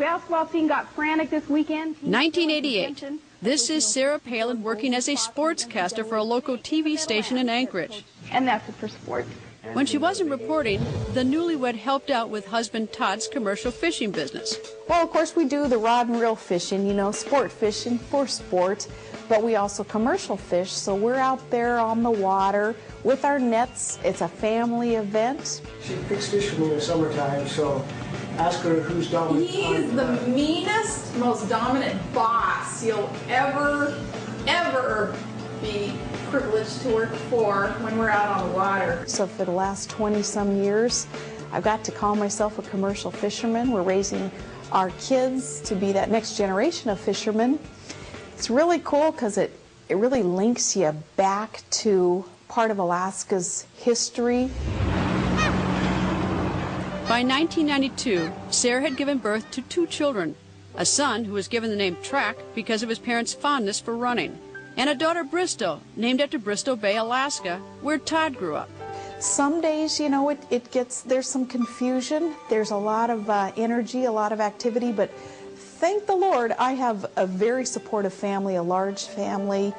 basketball team got frantic this weekend. 1988. This is Sarah Palin working as a sportscaster for a local TV station in Anchorage. And that's it for sports. When she wasn't reporting, the newlywed helped out with husband Todd's commercial fishing business. Well, of course, we do the rod and reel fishing, you know, sport fishing for sport, but we also commercial fish, so we're out there on the water with our nets. It's a family event. She picks fish for me in the summertime, so ask her who's dominant. He's the meanest, most dominant boss you'll ever be privileged to work for when we're out on the water. So for the last 20-some years, I've got to call myself a commercial fisherman. We're raising our kids to be that next generation of fishermen. It's really cool because it really links you back to part of Alaska's history. By 1992, Sarah had given birth to 2 children, a son who was given the name Track because of his parents' fondness for running, and a daughter, Bristow, named after Bristow Bay, Alaska, where Todd grew up. Some days, you know, there's some confusion, there's a lot of energy, a lot of activity, but thank the Lord, I have a very supportive family, a large family,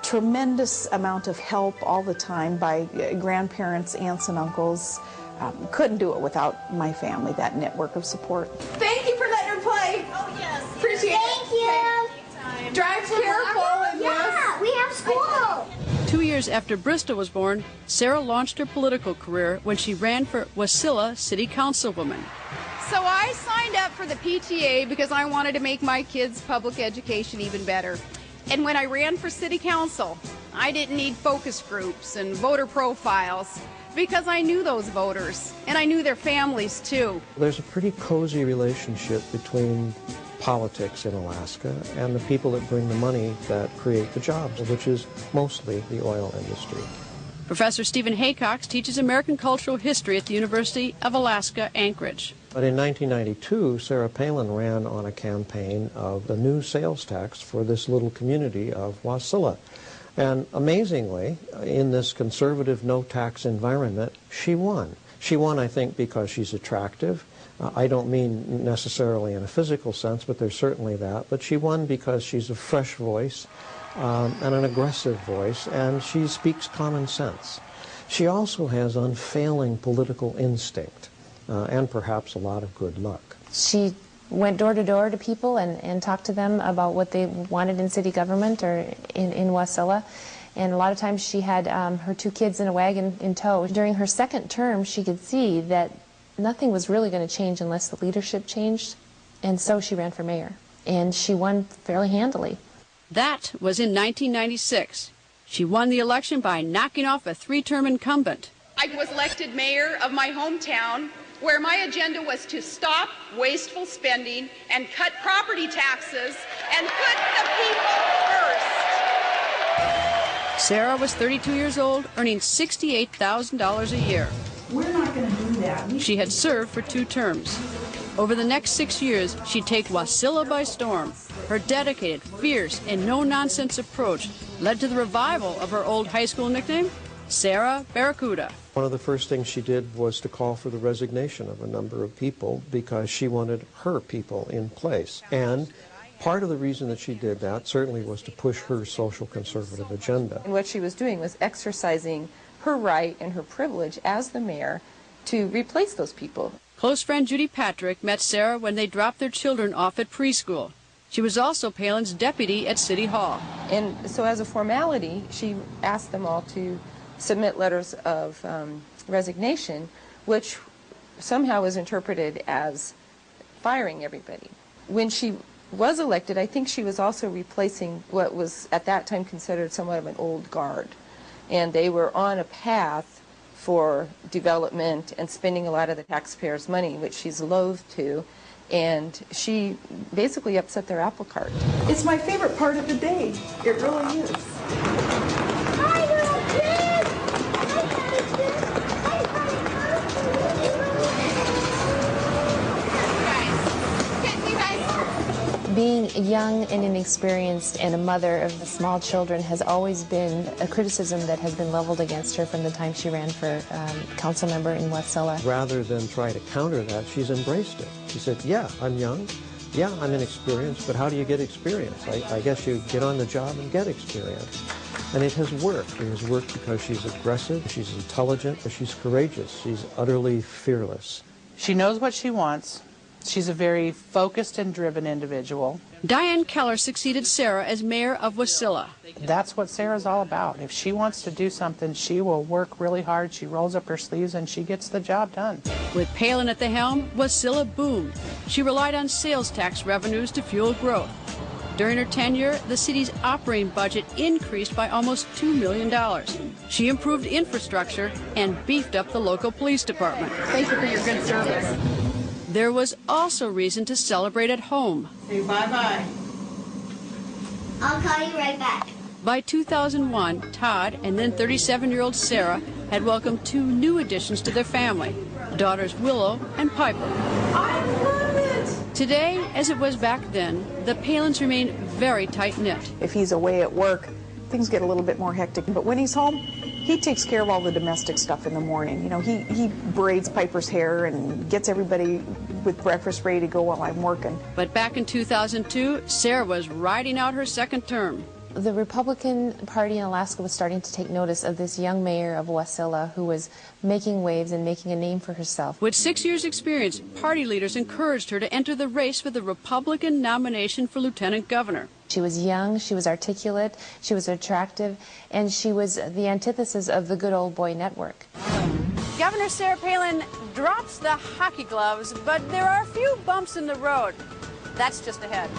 tremendous amount of help all the time by grandparents, aunts and uncles. Couldn't do it without my family, that network of support. Thank you for letting her play. Oh, yes. Appreciate Thank it. you. Drive careful. Yeah, we have school. 2 years after Bristow was born, Sarah launched her political career when she ran for Wasilla City Councilwoman. So I signed up for the PTA because I wanted to make my kids' public education even better. And when I ran for city council, I didn't need focus groups and voter profiles because I knew those voters and I knew their families too. There's a pretty cozy relationship between politics in Alaska and the people that bring the money that create the jobs, which is mostly the oil industry. Professor Stephen Haycox teaches American cultural history at the University of Alaska, Anchorage. But in 1992, Sarah Palin ran on a campaign of the new sales tax for this little community of Wasilla. And amazingly, in this conservative no-tax environment, she won. She won, I think, because she's attractive. I don't mean necessarily in a physical sense, but there's certainly that. But she won because she's a fresh voice and an aggressive voice, and she speaks common sense. She also has unfailing political instinct and perhaps a lot of good luck. She went door to door to people and talked to them about what they wanted in city government or in Wasilla. And a lot of times she had her 2 kids in a wagon in tow. During her second term, she could see that nothing was really going to change unless the leadership changed. And so she ran for mayor. And she won fairly handily. That was in 1996. She won the election by knocking off a 3-term incumbent. I was elected mayor of my hometown, where my agenda was to stop wasteful spending and cut property taxes and put the people first. Sarah was 32 years old, earning $68,000 a year. We're not going to do that. She had served for 2 terms. Over the next 6 years, she'd take Wasilla by storm. Her dedicated, fierce, and no-nonsense approach led to the revival of her old high school nickname, Sarah Barracuda. One of the first things she did was to call for the resignation of a number of people because she wanted her people in place. And part of the reason that she did that certainly was to push her social conservative agenda. And what she was doing was exercising her right and her privilege as the mayor to replace those people. Close friend Judy Patrick met Sarah when they dropped their children off at preschool. She was also Palin's deputy at City Hall. And so as a formality, she asked them all to submit letters of resignation, which somehow was interpreted as firing everybody. When she was elected, I think she was also replacing what was at that time considered somewhat of an old guard. And they were on a path for development and spending a lot of the taxpayers' money, which she's loath to. And she basically upset their apple cart. It's my favorite part of the day. It really is. Hi, little kid! Being young and inexperienced and a mother of small children has always been a criticism that has been leveled against her from the time she ran for council member in Wasilla. Rather than try to counter that, she's embraced it. She said, yeah, I'm young, yeah, I'm inexperienced, but how do you get experience? I guess you get on the job and get experience. And it has worked. It has worked because she's aggressive, she's intelligent, she's courageous, she's utterly fearless. She knows what she wants. She's a very focused and driven individual. Diane Keller succeeded Sarah as mayor of Wasilla. That's what Sarah's all about. If she wants to do something, she will work really hard. She rolls up her sleeves and she gets the job done. With Palin at the helm, Wasilla boomed. She relied on sales tax revenues to fuel growth. During her tenure, the city's operating budget increased by almost $2 million. She improved infrastructure and beefed up the local police department. Thank you for your good service. There was also reason to celebrate at home. Say bye-bye. I'll call you right back. By 2001, Todd and then 37-year-old Sarah had welcomed 2 new additions to their family, daughters Willow and Piper. I love it! Today, as it was back then, the Palins remain very tight-knit. If he's away at work, things get a little bit more hectic. But when he's home, he takes care of all the domestic stuff in the morning. You know, he braids Piper's hair and gets everybody with breakfast ready to go while I'm working. But back in 2002, Sarah was riding out her second term. The Republican Party in Alaska was starting to take notice of this young mayor of Wasilla who was making waves and making a name for herself. With 6 years' experience, party leaders encouraged her to enter the race for the Republican nomination for lieutenant governor. She was young, she was articulate, she was attractive, and she was the antithesis of the good old boy network. Governor Sarah Palin drops the hockey gloves, but there are a few bumps in the road. That's just ahead.